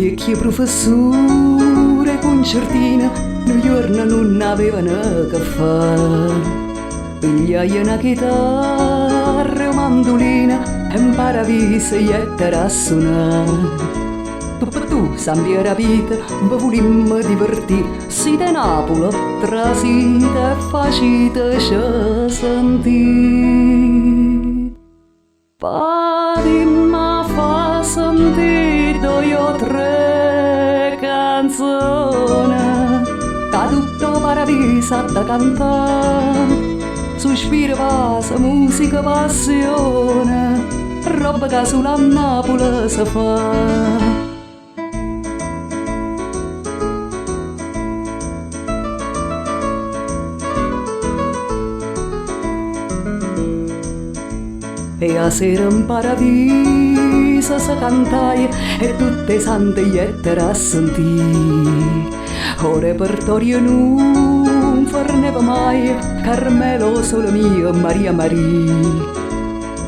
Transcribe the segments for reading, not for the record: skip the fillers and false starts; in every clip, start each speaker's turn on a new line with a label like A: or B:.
A: vecchie professore concertina, un giorno non avevano che fare. Pigliai una chitarra e una mandolina e imparavi a suonare. Tu, Sambi rapita, mi volimmo divertire, si da Napoli, trasita e facita ci sentire. Padi ma fa sentire io tre canzoni, che tutto paradiso da cantare. Sospiro passa, musica passione, roba che solo a Napoli si fa. E a sera in paradiso si cantai e tutte sante jettere a sentire. O repertorio non forneva mai Carmelo solo mio Maria Maria.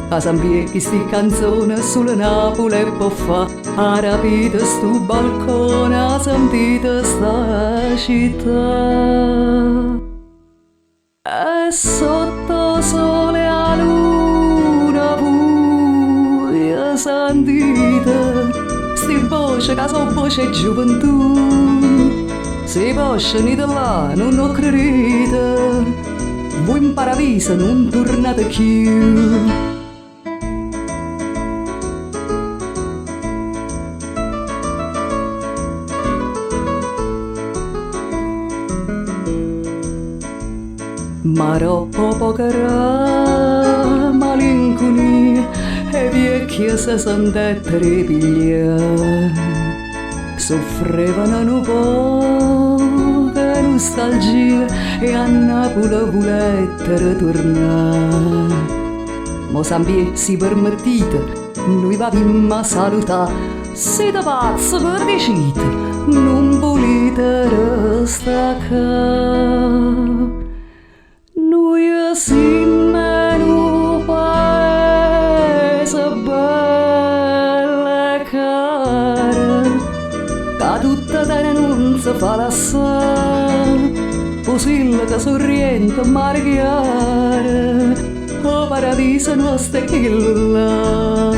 A: A Sambi sti canzone sulla Napoli e può fa, ha rapito stu balcone, ha sentito sta città. E sotto sole a luna buia sentite sti voce che sono voce gioventù. Se possono da là non ho creduto, voi in paradiso non tornate più. Ma troppo poca malinconia e vecchia si sente trepigliare. Soffrevano un po' di nostalgia e a Napoli volette tornare. Ma Sambi si permettete, noi vabbiamo a salutare, siete pazzi per decidere, non volete restare qua. Noi siamo in un paese bello e caro, che tutta te non si fa lassare, Posillo che sorriente mare chiaro, o paradiso nostro è quello là.